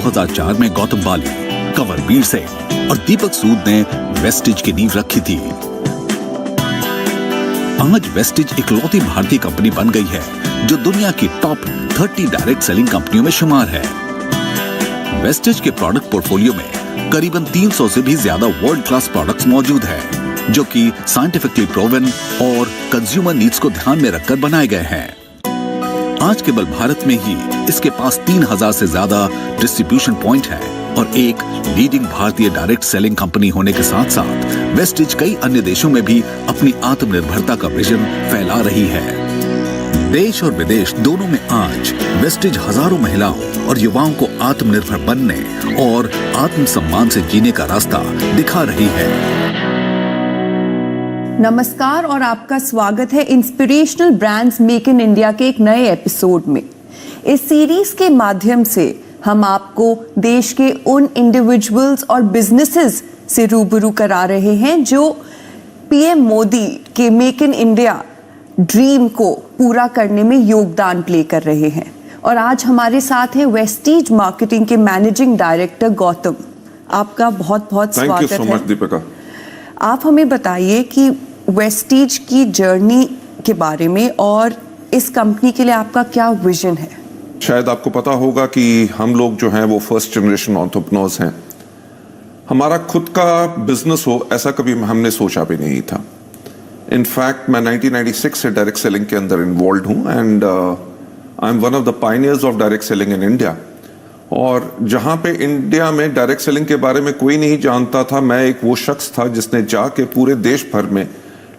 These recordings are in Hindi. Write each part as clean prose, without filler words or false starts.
2004 में गौतम बाली, कंवरवीर सिंह और दीपक सूद ने वेस्टिज की नींव रखी थी। आज वेस्टिज इकलौती भारतीय कंपनी बन गई है जो दुनिया की टॉप 30 डायरेक्ट सेलिंग कंपनियों में शुमार है। वेस्टिज के प्रोडक्ट पोर्टफोलियो में करीबन 300 से भी ज्यादा वर्ल्ड क्लास प्रोडक्ट्स मौजूद हैं, जो कि साइंटिफिकली प्रूवन और कंज्यूमर नीड्स को ध्यान में रखकर बनाए गए हैं। आज केवल भारत में ही इसके पास 3000 से ज्यादा डिस्ट्रीब्यूशन पॉइंट हैं और एक लीडिंग भारतीय डायरेक्ट सेलिंग कंपनी होने के साथ साथ वेस्टिज कई अन्य देशों में भी अपनी आत्मनिर्भरता का विजन फैला रही है। देश और विदेश दोनों में आज वेस्टिज हजारों महिलाओं और युवाओं को आत्मनिर्भर बनने और आत्मसम्मान से जीने का रास्ता दिखा रही है। नमस्कार और आपका स्वागत है inspirational brands make in India के एक नए एपिसोड में। इस सीरीज के माध्यम से हम आपको देश के उन इंडिविजुअल्स और बिजनेसेस से रूबरू करा रहे हैं जो पीएम मोदी के मेक इन इंडिया ड्रीम को पूरा करने में योगदान प्ले कर रहे हैं। और आज हमारे साथ है वेस्टिज मार्केटिंग के मैनेजिंग डायरेक्टर गौतम। आपका बहुत बहुत स्वागत है। Thank you so much Deepika. आप हमें बताइए कि वेस्टिज की जर्नी के बारे में और इस कंपनी के लिए आपका क्या विजन है। शायद आपको पता होगा कि हम लोग जो हैं वो फर्स्ट जनरेशन एंटरप्रेन्योर्स हैं। हमारा खुद का बिजनेस हो ऐसा कभी हमने सोचा भी नहीं था। इनफैक्ट मैं 1996 से डायरेक्ट सेलिंग के अंदर इन्वॉल्व हूँ and I M one of the pioneers of direct selling in India. और जहाँ पे इंडिया में डायरेक्ट सेलिंग के बारे में कोई नहीं जानता था, मैं एक वो शख्स था जिसने जाके पूरे देश भर में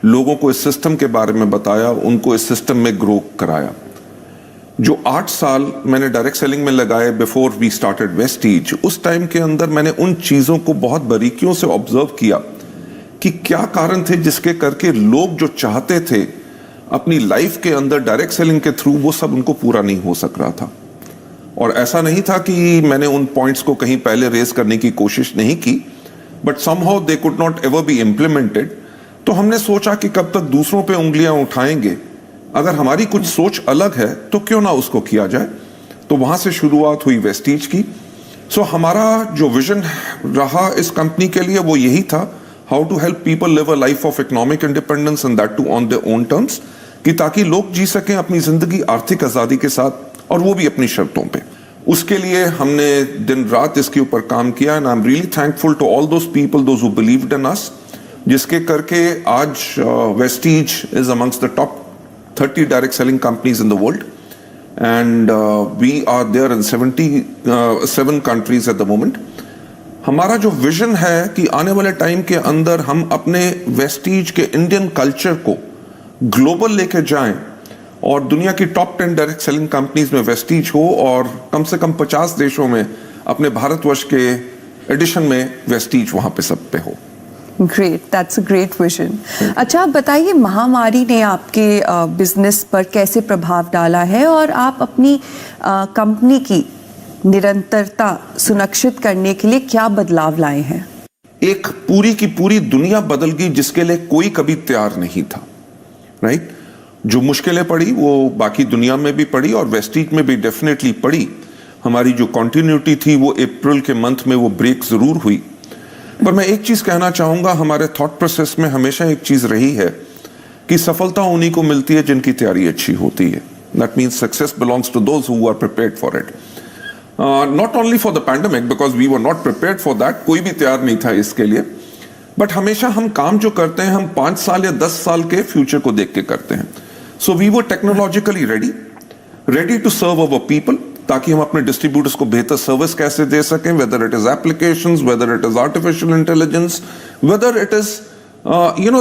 लोगों को इस सिस्टम के बारे में बताया, उनको इस सिस्टम में ग्रो कराया। जो 8 साल मैंने डायरेक्ट सेलिंग में लगाए बिफोर वी स्टार्टेड वेस्टिज, उस टाइम के अंदर मैंने उन चीज़ों को बहुत बारीकियों से ऑब्जर्व किया कि क्या कारण थे जिसके करके लोग जो चाहते थे अपनी लाइफ के अंदर डायरेक्ट सेलिंग के थ्रू, वो सब उनको पूरा नहीं हो सक रहा था। और ऐसा नहीं था कि मैंने उन पॉइंट्स को कहीं पहले रेज करने की कोशिश नहीं की, but somehow they could not ever be implemented. तो हमने सोचा कि कब तक दूसरों पे उंगलियां उठाएंगे, अगर हमारी कुछ सोच अलग है तो क्यों ना उसको किया जाए। तो वहां से शुरुआत हुई वेस्टिज की। सो हमारा जो विजन रहा इस कंपनी के लिए वो यही था, how to help people live a life of economic independence and that too on their own terms, कि ताकि लोग जी सकें अपनी जिंदगी आर्थिक आजादी के साथ और वो भी अपनी शर्तों पे। उसके लिए हमने दिन रात इसके ऊपर काम किया and I am really thankful to all those people those who believed in us, जिसके करके आज Vestige is amongst the top 30 direct selling companies in the world and we are there in 77 countries at the moment. हमारा जो विजन है कि आने वाले टाइम के अंदर हम अपने वेस्टिज के इंडियन कल्चर को ग्लोबल लेके जाएं और दुनिया की टॉप 10 डायरेक्ट सेलिंग कंपनीज में वेस्टिज हो और कम से कम 50 देशों में अपने भारतवर्ष के एडिशन में वेस्टिज वहां पे सब पे हो। Great, that's a great vision. अच्छा, आप बताइए महामारी ने आपके बिजनेस पर कैसे प्रभाव डाला है और आप अपनी कंपनी की निरंतरता सुनिश्चित करने के लिए क्या बदलाव लाए हैं। एक पूरी की पूरी दुनिया बदल गई जिसके लिए कोई कभी तैयार नहीं था, राइट? जो मुश्किलें पड़ी वो बाकी दुनिया में भी पड़ी और वेस्टिज में भी डेफिनेटली पड़ी। हमारी जो कंटिन्यूटी थी वो अप्रैल के मंथ में वो ब्रेक जरूर हुई। पर मैं एक चीज कहना चाहूंगा, हमारे थॉट प्रोसेस में हमेशा एक चीज रही है कि सफलता उन्हीं को मिलती है जिनकी तैयारी अच्छी होती है। That means success belongs to those who are prepared for it. Not only for the pandemic, because we were not prepared for that, कोई भी तैयार नहीं था इसके लिए। बट हमेशा हम काम जो करते हैं हम 5 साल या 10 साल के फ्यूचर को देख के करते हैं। So we were technologically ready to serve our people, ताकि हम अपने डिस्ट्रीब्यूटर्स को बेहतर सर्विस कैसे दे सकें, whether it is applications, whether it is artificial intelligence, whether it is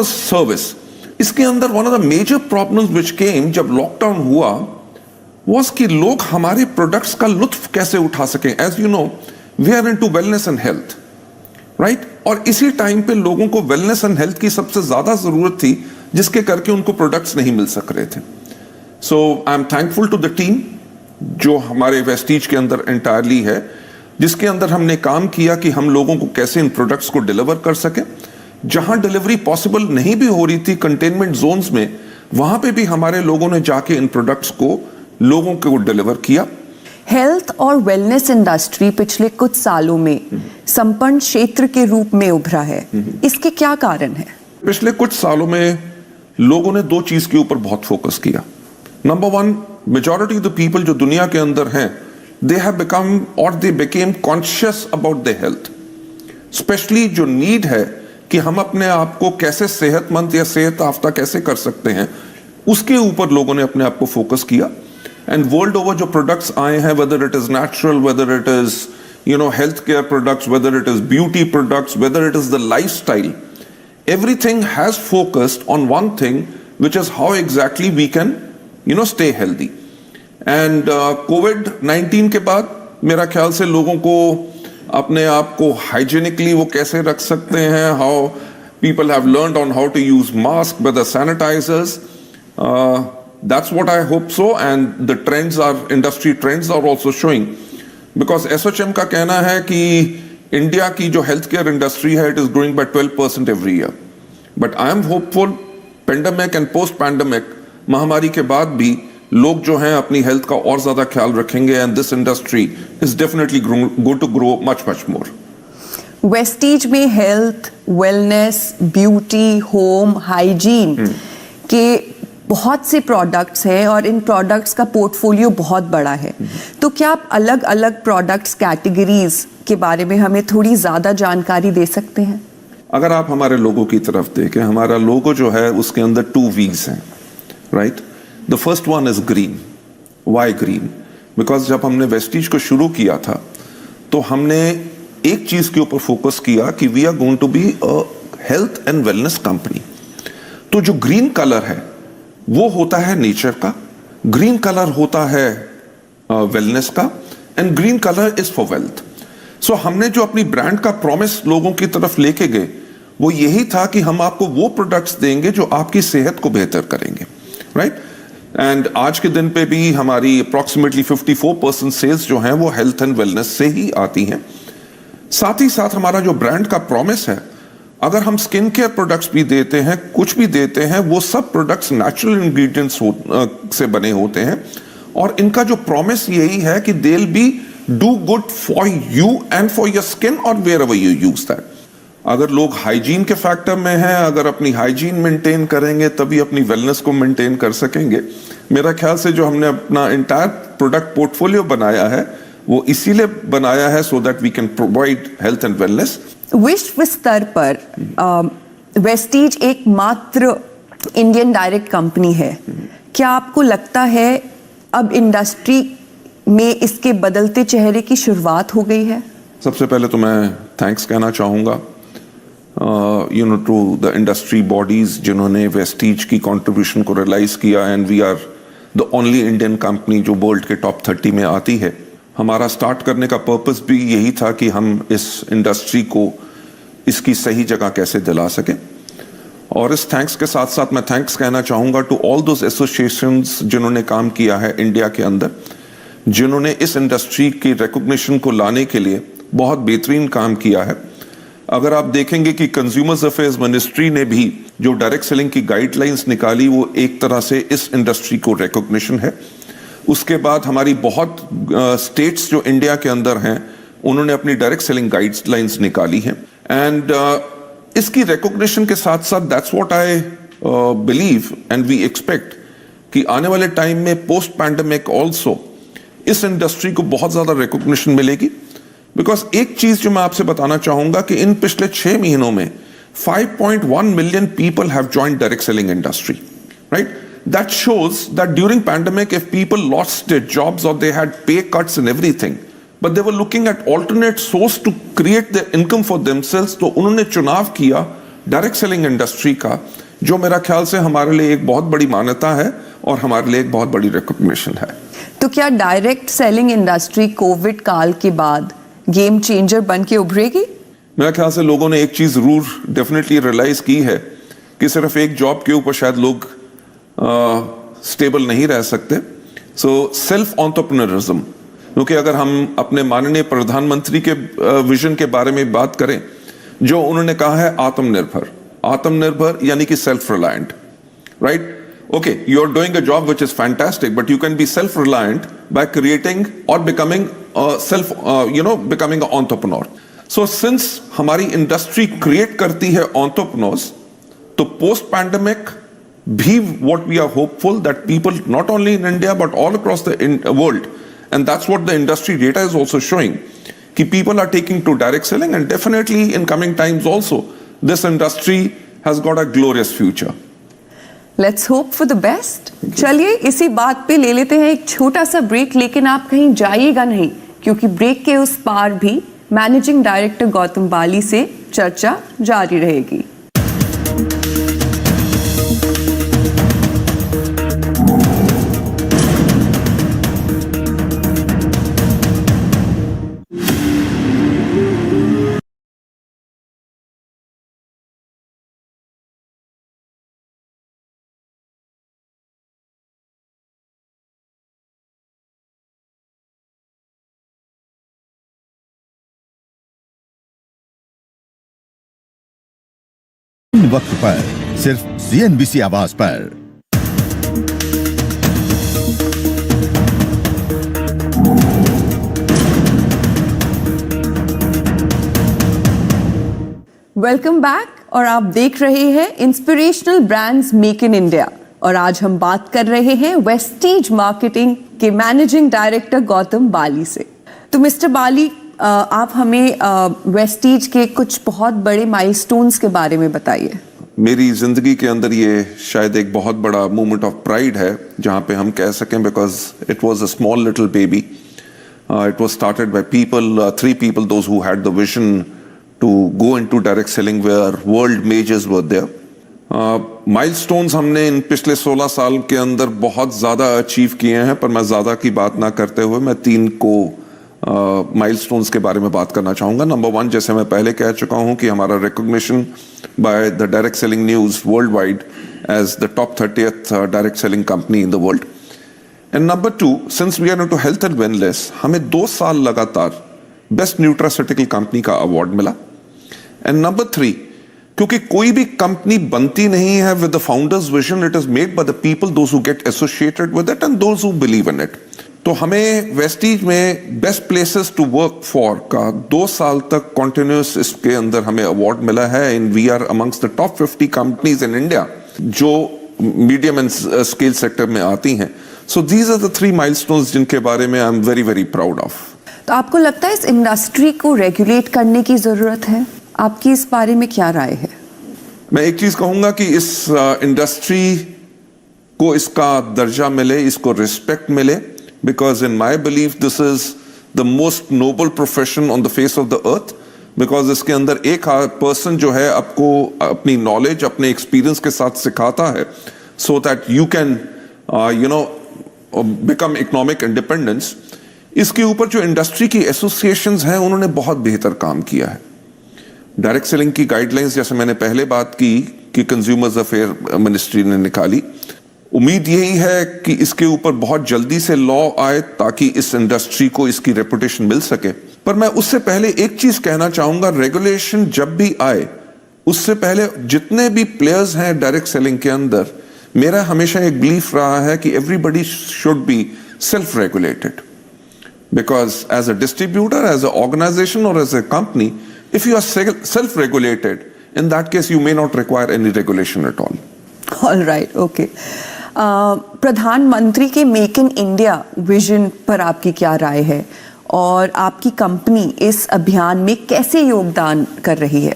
service. इसके अंदर one of the major problems which came जब लॉकडाउन हुआ was कि लोग हमारे प्रोडक्ट्स का लुत्फ कैसे उठा सकें। As you know we are into wellness and health, right? और इसी टाइम पे लोगों को वेलनेस एंड हेल्थ की सबसे ज्यादा जरूरत थी, जिसके करके उनको प्रोडक्ट्स नहीं मिल सक रहे थे। So I am thankful to the team जो हमारे वेस्टिज के अंदर एंटायरली है, जिसके अंदर हमने काम किया कि हम लोगों को कैसे इन प्रोडक्ट्स को डिलीवर कर सके। जहां डिलीवरी पॉसिबल नहीं भी हो रही थी कंटेनमेंट जोन्स में, वहां पे भी हमारे लोगों ने जाके इन प्रोडक्ट्स को लोगों को डिलीवर किया। हेल्थ और वेलनेस इंडस्ट्री पिछले कुछ सालों में संपन्न क्षेत्र के रूप में उभरा है, इसके क्या कारण है? पिछले कुछ सालों में लोगों ने दो चीज के ऊपर बहुत फोकस किया। Number one, majority of the people जो दुनिया के अंदर हैं, दे हैव बिकम और they became conscious about the health. Specially जो नीड है कि हम अपने आप को कैसे सेहतमंद या सेहत याफ्ता कैसे कर सकते हैं, उसके ऊपर लोगों ने अपने आप को फोकस किया। एंड वर्ल्ड ओवर जो प्रोडक्ट्स आए हैं, weather it is natural, weather it is health care products, weather it is beauty products, weather it is the lifestyle, everything has focused on one thing, which is how exactly we can stay healthy. And COVID-19 के बाद मेरा ख्याल से लोगों को अपने आप को हाइजीनिकली वो कैसे रख सकते हैं, how people have learned on how to use mask with the sanitizers. That's what I hope so, and the trends are, industry trends are also showing, because SHM का कहना है कि इंडिया की जो हेल्थ केयर इंडस्ट्री है, it is growing by 12% every year. But I am hopeful pandemic and post pandemic महामारी के बाद भी लोग जो हैं अपनी हेल्थ का और ज्यादा ख्याल रखेंगे, and this industry is definitely going to grow much much more. Vestige में health, wellness, beauty, home, hygiene के बहुत से प्रोडक्ट्स हैं और इन प्रोडक्ट्स का पोर्टफोलियो बहुत बड़ा है। तो क्या आप अलग अलग प्रोडक्ट्स कैटेगरीज के बारे में हमें थोड़ी ज्यादा जानकारी दे सकते हैं? अगर आप हमारे लोगों की तरफ देखें, हमारा लोगो जो है उसके अंदर 2 V's हैं, right? The first one is green. Why green? Because जब हमने वेस्टीज को शुरू किया था तो हमने एक चीज के ऊपर फोकस किया कि we are going to be a health and wellness company. तो जो ग्रीन कलर है वो होता है नेचर का, ग्रीन कलर होता है वेलनेस का, and green colour is for wealth. So हमने जो अपनी ब्रांड का प्रॉमिस लोगों की तरफ लेके गए वो यही था कि हम आपको वो प्रोडक्ट्स देंगे जो आपकी सेहत को बेहतर करेंगे, राइट? एंड आज के दिन पे भी हमारी अप्रॉक्सीमेटली 54% सेल्स जो हैं वो हेल्थ एंड वेलनेस से ही आती हैं। साथ ही साथ हमारा जो ब्रांड का प्रॉमिस है, अगर हम स्किन केयर प्रोडक्ट्स भी देते हैं, कुछ भी देते हैं, वो सब प्रोडक्ट्स नेचुरल इंग्रेडिएंट्स से बने होते हैं, और इनका जो प्रॉमिस यही है कि they will be do good for you and for your skin और वेयरएवर यू यूज दैट। अगर लोग हाइजीन के फैक्टर में हैं, अगर अपनी हाइजीन मेंटेन करेंगे तभी अपनी वेलनेस को मेंटेन कर सकेंगे। मेरा ख्याल से जो हमने अपना इंटायर प्रोडक्ट पोर्टफोलियो बनाया है वो इसीलिए बनाया है so that we can provide health and wellness. विश्व स्तर पर वेस्टीज एकमात्र इंडियन डायरेक्ट कंपनी है। क्या आपको लगता है अब इंडस्ट्री में इसके बदलते चेहरे की शुरुआत हो गई है? सबसे पहले तो मैं थैंक्स कहना चाहूँगा टू द इंडस्ट्री बॉडीज जिन्होंने वेस्टीज की कंट्रीब्यूशन को रियलाइज किया, and we are the only Indian company जो वर्ल्ड के टॉप 30 में आती है। हमारा स्टार्ट करने का पर्पस भी यही था कि हम इस इंडस्ट्री को इसकी सही जगह कैसे दिला सकें। और इस थैंक्स के साथ साथ मैं थैंक्स कहना चाहूँगा टू ऑल दोज एसोसिएशंस जिन्होंने काम किया है इंडिया के अंदर, जिन्होंने इस इंडस्ट्री की रिकॉग्निशन को लाने के लिए बहुत बेहतरीन काम किया है। अगर आप देखेंगे कि कंज्यूमर्स अफेयर्स मिनिस्ट्री ने भी जो डायरेक्ट सेलिंग की गाइडलाइंस निकाली वो एक तरह से इस इंडस्ट्री को रिकॉग्निशन है। उसके बाद हमारी बहुत स्टेट्स जो इंडिया के अंदर हैं उन्होंने अपनी डायरेक्ट सेलिंग गाइडलाइंस निकाली हैं, एंड इसकी रिकॉग्निशन के साथ साथ that's what I believe and we expect कि आने वाले टाइम में पोस्ट पैंडेमिक ऑल्सो इस इंडस्ट्री को बहुत ज्यादा रिकॉग्निशन मिलेगी। बिकॉज एक चीज जो मैं आपसे बताना चाहूंगा कि इन पिछले 6 महीनों में 5.1 million people have joined direct selling industry, right? That shows that during pandemic, if people lost their jobs or they had pay cuts and everything, but they were looking at alternate source to create their income for themselves, तो उन्होंने चुनाव किया डायरेक्ट सेलिंग इंडस्ट्री का, जो मेरा ख्याल से हमारे लिए एक बहुत बड़ी मान्यता है और हमारे लिए एक बहुत बड़ी रिकॉग्निशन है। तो क्या डायरेक्ट सेलिंग इंडस्ट्री कोविड काल के बाद गेम चेंजर बन के उभरेगी? मेरा ख्याल से लोगों ने एक चीज जरूर डेफिनेटली रियलाइज की है कि सिर्फ एक जॉब के ऊपर शायद लोग स्टेबल नहीं रह सकते। सो सेल्फ एंटरप्रेन्योरिज्म, क्योंकि अगर हम अपने माननीय प्रधानमंत्री के विजन के बारे में बात करें, जो उन्होंने कहा है आत्मनिर्भर, आत्मनिर्भर यानी कि self reliant, right? Okay, you're doing a job which is fantastic, but you can be self-reliant by creating or becoming becoming an entrepreneur. So since हमारी इंडस्ट्री क्रिएट करती है entrepreneurs, तो post pandemic भी what we are hopeful that people not only in India but all across the world, and that's what the industry data is also showing, कि people are taking to direct selling, and definitely in coming times also this industry has got a glorious future. Let's hope for the best. चलिए इसी बात पे ले लेते हैं एक छोटा सा ब्रेक, लेकिन आप कहीं जाइएगा नहीं, क्योंकि ब्रेक के उस पार भी मैनेजिंग डायरेक्टर गौतम बाली से चर्चा जारी रहेगी। वक्त पर सिर्फ CNBC आवाज पर। वेलकम बैक, और आप देख रहे हैं inspirational brands make in India, और आज हम बात कर रहे हैं वेस्टीज मार्केटिंग के मैनेजिंग डायरेक्टर गौतम बाली से। तो मिस्टर बाली, आप हमें वेस्टीज के कुछ बहुत बड़े माइलस्टोन्स के बारे में बताइए। मेरी जिंदगी के अंदर ये शायद एक बहुत बड़ा मोमेंट ऑफ प्राइड है जहां पे हम कह सकें, because it was a small little baby, it was started by people, 3 people those who had the vision to go into direct selling where world majors were there. Milestones हमने इन पिछले 16 साल के अंदर बहुत ज्यादा अचीव किए हैं, पर मैं ज्यादा की बात ना करते हुए मैं 3 को माइलस्टोन्स के बारे में बात करना चाहूंगा। नंबर 1, जैसे मैं पहले कह चुका हूं कि हमारा recognition by the Direct Selling News worldwide as the top 30th direct selling company in the world. And number 2, since we are into health and wellness, हमें 2 साल लगातार बेस्ट न्यूट्रास्यूटिकल कंपनी का अवार्ड मिला। एंड नंबर 3, क्योंकि कोई भी कंपनी बनती नहीं है with the founders vision, it is made by the people those who get associated with it and those who believe in it. तो हमें वेस्टीज में best places to work for का 2 साल तक कॉन्टिन्यूस इसके अंदर हमें अवार्ड मिला है। In we are amongst the top 50 companies in India जो मीडियम एंड स्केल सेक्टर में आती हैं। So these are the 3 milestones जिनके बारे में I am very very proud of. तो आपको लगता है इस इंडस्ट्री को रेगुलेट करने की जरूरत है? आपकी इस बारे में क्या राय है? मैं एक चीज कहूंगा कि इस इंडस्ट्री को इसका दर्जा मिले, इसको रिस्पेक्ट मिले, because in my belief this is the most noble profession on the face of the earth, because इसके अंदर एक person जो है आपको अपनी knowledge, अपने experience के साथ सिखाता है so that you can become economic independence। इसके ऊपर जो इंडस्ट्री की एसोसिएशंस हैं उन्होंने बहुत बेहतर काम किया है। डायरेक्ट सेलिंग की गाइडलाइंस जैसे मैंने पहले बात की कि कंज्यूमर्स अफेयर मिनिस्ट्री ने निकाली, उम्मीद यही है कि इसके ऊपर बहुत जल्दी से लॉ आए ताकि इस इंडस्ट्री को इसकी रेपुटेशन मिल सके। पर मैं उससे पहले एक चीज कहना चाहूंगा, रेगुलेशन जब भी आए उससे पहले जितने भी प्लेयर्स हैं डायरेक्ट सेलिंग के अंदर, मेरा हमेशा एक बिलीफ रहा है कि everybody should be self regulated, because as a distributor, as a organisation और as a company, if you are self regulated, in that case you may not require any regulation at all. All right, okay. प्रधानमंत्री के मेक इन इंडिया विजन पर आपकी क्या राय है, और आपकी कंपनी इस अभियान में कैसे योगदान कर रही है?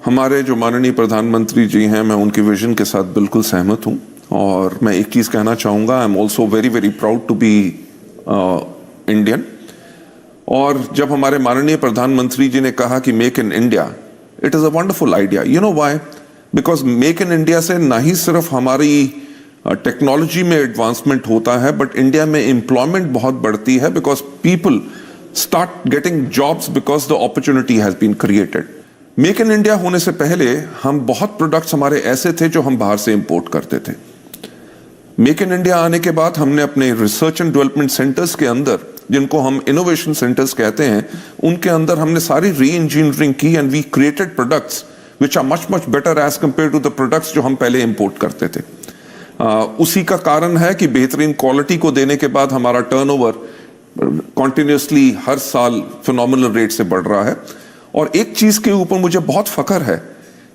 हमारे जो माननीय प्रधानमंत्री जी हैं, मैं उनके विजन के साथ बिल्कुल सहमत हूं, और मैं एक चीज कहना चाहूंगा, I am also very very proud to be Indian. और जब हमारे माननीय प्रधानमंत्री जी ने कहा कि make in India, it is a wonderful idea. You know why? Because make in India से ना ही सिर्फ हमारी टेक्नोलॉजी में एडवांसमेंट होता है, बट इंडिया में एम्प्लॉयमेंट बहुत बढ़ती है, because people start getting jobs because the opportunity has been created. Make in India होने से पहले हम बहुत प्रोडक्ट्स हमारे ऐसे थे जो हम बाहर से इंपोर्ट करते थे। मेक इन इंडिया आने के बाद हमने अपने रिसर्च एंड डेवलपमेंट सेंटर्स के अंदर, जिनको हम इनोवेशन सेंटर्स कहते हैं, उनके अंदर हमने सारी री इंजीनियरिंग की and we created products which are much much better as compare to the products जो हम पहले इंपोर्ट करते थे। उसी का कारण है कि बेहतरीन क्वालिटी को देने के बाद हमारा टर्नओवर कॉन्टिन्यूसली हर साल फिनोमिनल रेट से बढ़ रहा है। और एक चीज के ऊपर मुझे बहुत फख्र है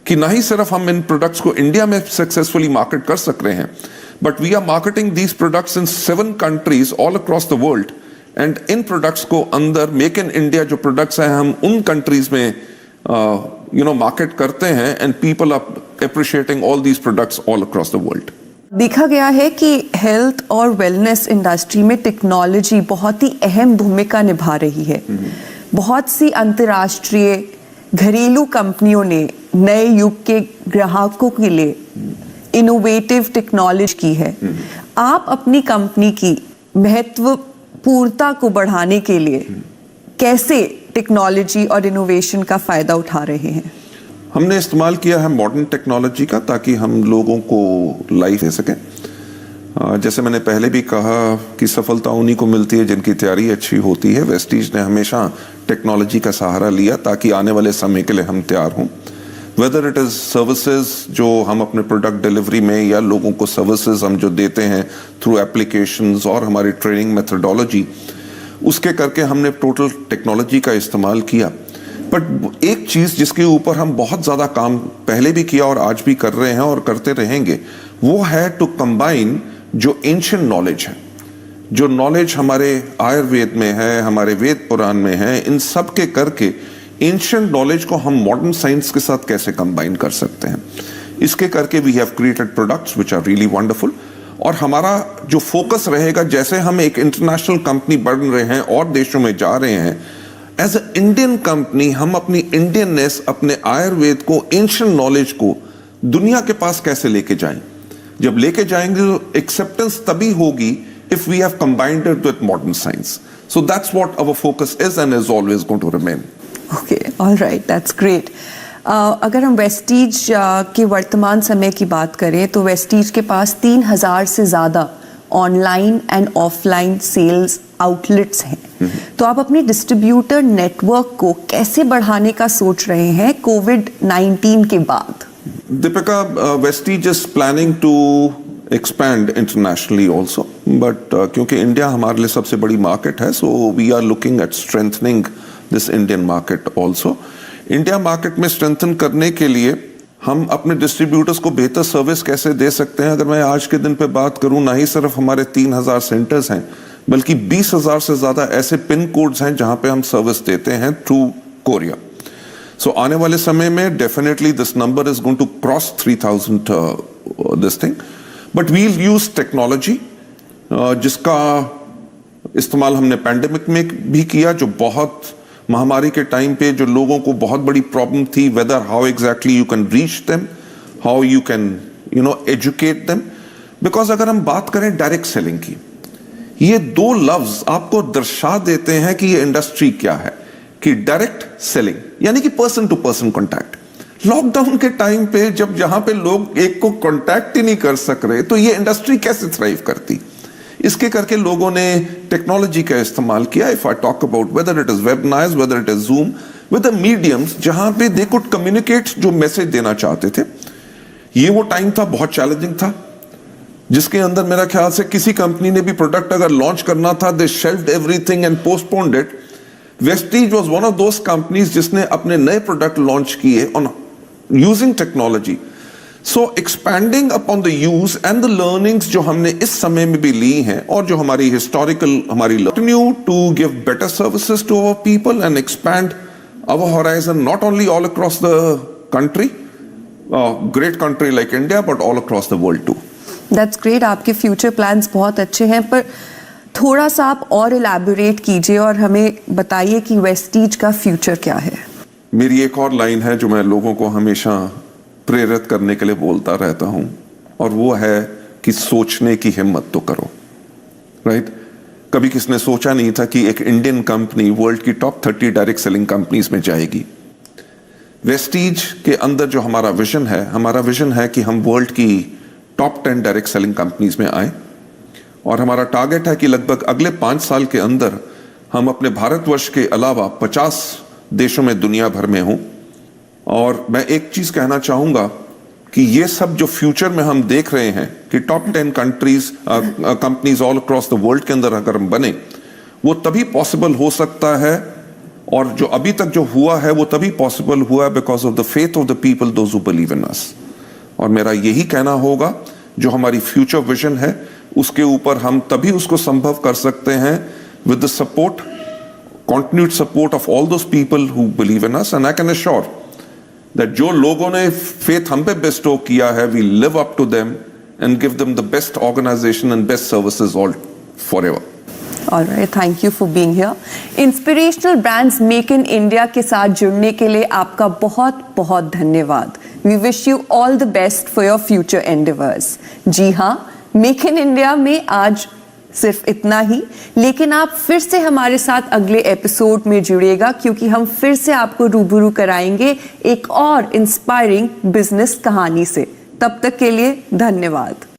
कि ना ही सिर्फ हम इन प्रोडक्ट्स को इंडिया में सक्सेसफुली मार्केट कर सक रहे हैं, but we are marketing these products in 7 countries all across the world. And इन प्रोडक्ट्स को अंदर मेक इन इंडिया जो प्रोडक्ट्स हैं हम उन कंट्रीज में मार्केट करते हैं, and people are appreciating all these products all across the world. देखा गया है कि हेल्थ और वेलनेस इंडस्ट्री में टेक्नोलॉजी बहुत ही अहम भूमिका निभा रही है। बहुत सी अंतर्राष्ट्रीय घरेलू कंपनियों ने नए युग के ग्राहकों के लिए इनोवेटिव टेक्नोलॉजी की है। आप अपनी कंपनी की महत्वपूर्णता को बढ़ाने के लिए कैसे टेक्नोलॉजी और इनोवेशन का फायदा उठा रहे हैं? हमने इस्तेमाल किया है मॉडर्न टेक्नोलॉजी का ताकि हम लोगों को लाइफ दे सकें। जैसे मैंने पहले भी कहा कि सफलता उन्हीं को मिलती है जिनकी तैयारी अच्छी होती है। वेस्टीज ने हमेशा टेक्नोलॉजी का सहारा लिया ताकि आने वाले समय के लिए हम तैयार हों। वेदर इट इज़ सर्विसेज जो हम अपने प्रोडक्ट डिलीवरी में, या लोगों को सर्विसेज हम जो देते हैं थ्रू एप्लीकेशंस और हमारी ट्रेनिंग मेथडोलॉजी, उसके करके हमने टोटल टेक्नोलॉजी का इस्तेमाल किया। बट एक चीज़ जिसके ऊपर हम बहुत ज़्यादा काम पहले भी किया और आज भी कर रहे हैं और करते रहेंगे, वो है टू कंबाइन जो एंशिएंट नॉलेज है, जो नॉलेज हमारे आयुर्वेद में है, हमारे वेद पुराण में है, इन सब के करके एंशिएंट नॉलेज को हम मॉडर्न साइंस के साथ कैसे कंबाइन कर सकते हैं। इसके करके we have created products which are really wonderful. और हमारा जो फोकस रहेगा, जैसे हम एक इंटरनेशनल कंपनी बन रहे हैं और देशों में जा रहे हैं, एज अ इंडियन कंपनी हम अपनी इंडियननेस, अपने आयुर्वेद को, एंशिएंट नॉलेज को दुनिया के पास कैसे लेके जाएं। जब लेके जाएंगे तो एक्सेप्टेंस तभी होगी if we have combined it with modern science. So that's what our focus is and is always going to remain. Okay, all right, that's great. अगर हम वेस्टीज के वर्तमान समय की बात करें तो वेस्टीज के पास 3000 से ज़्यादा online and offline sales outlets हैं। तो आप अपने डिस्ट्रीब्यूटर नेटवर्क को कैसे बढ़ाने का सोच रहे हैं कोविड-19 के बाद? Deepika, Vestige is planning to expand internationally also, but क्योंकि इंडिया हमारे लिए सबसे बड़ी मार्केट है, so we are looking at strengthening this Indian market also. India market में स्ट्रेंथन करने के लिए हम अपने डिस्ट्रीब्यूटर्स को बेहतर सर्विस कैसे दे सकते हैं। अगर मैं आज के दिन पे बात करूं, ना ही सिर्फ हमारे 3000 सेंटर्स हैं, बल्कि 20,000 से ज़्यादा ऐसे पिन कोड्स हैं जहां पे हम सर्विस देते हैं थ्रू कोरिया। सो आने वाले समय में definitely this number is going to cross 3000 this thing. But we'll use technology, जिसका इस्तेमाल हमने पैंडेमिक में भी किया, जो बहुत महामारी के टाइम पे जो लोगों को बहुत बड़ी प्रॉब्लम थी, whether how exactly you can reach them, how you can educate them. Because अगर हम बात करें डायरेक्ट सेलिंग की, ये दो लफ्ज आपको दर्शा देते हैं कि ये इंडस्ट्री क्या है। कि डायरेक्ट सेलिंग यानी कि person to person contact. Lockdown के टाइम पे जब जहां पे लोग एक को कॉन्टैक्ट ही नहीं कर सक रहे, तो ये इंडस्ट्री कैसे थ्राइव करती। इसके करके लोगों ने टेक्नोलॉजी का इस्तेमाल किया। If I talk about whether it is webinars, weather it is zoom, with the mediums जहां पे दे कुड कम्युनिकेट जो मैसेज देना चाहते थे। ये वो टाइम था, बहुत चैलेंजिंग था, जिसके अंदर मेरा ख्याल से किसी कंपनी ने भी प्रोडक्ट अगर लॉन्च करना था, they shelved everything and postponed it. Vestige was one of those companies जिसने अपने नए प्रोडक्ट लॉन्च किए on using technology. So expanding upon the use and the learnings जो हमने इस समय में भी ली हैं, और जो हमारी हिस्टोरिकल हमारी continue to give better services to our people and expand our horizon not only all across the country, great country like India, but all across the world too. That's great. आपके फ्यूचर प्लान्स बहुत अच्छे हैं, पर थोड़ा सा आप और इलैबोरेट कीजिए और हमें बताइए कि वेस्टीज का फ्यूचर क्या है। मेरी एक और लाइन है जो मैं लोगों को हमेशा प्रेरित करने के लिए बोलता रहता हूं, और वो है कि सोचने की हिम्मत तो करो। राइट? कभी किसने सोचा नहीं था कि एक इंडियन कंपनी वर्ल्ड की टॉप 30 डायरेक्ट सेलिंग कंपनीज में जाएगी। वेस्टीज के अंदर जो हमारा विजन है कि हम वर्ल्ड की टॉप 10 डायरेक्ट सेलिंग कंपनीज में आए, और हमारा टारगेट है कि लगभग अगले 5 साल के अंदर हम अपने भारतवर्ष के अलावा 50 देशों में दुनिया भर में हों। और मैं एक चीज कहना चाहूंगा कि ये सब जो फ्यूचर में हम देख रहे हैं कि top 10 companies all across the world के अंदर अगर हम बने, वो तभी पॉसिबल हो सकता है, और जो अभी तक जो हुआ है वो तभी पॉसिबल हुआ है because of the faith of the people those who believe in us. और मेरा यही कहना होगा, जो हमारी फ्यूचर विजन है उसके ऊपर हम तभी उसको संभव कर सकते हैं with the support, continued support of all those people who believe in us. And I can assure that जो लोगों ने फेथ हम पे बेस्टो किया है, we live up to them and give them the best organisation and best services all forever. All right, thank you for being here. Inspirational brands make in India के साथ जुड़ने के लिए आपका बहुत बहुत धन्यवाद। We wish you all the best for your future endeavours. जी हाँ, मेक इन इंडिया में आज सिर्फ इतना ही, लेकिन आप फिर से हमारे साथ अगले एपिसोड में जुड़िएगा, क्योंकि हम फिर से आपको रूबरू कराएंगे एक और इंस्पायरिंग बिजनेस कहानी से। तब तक के लिए धन्यवाद।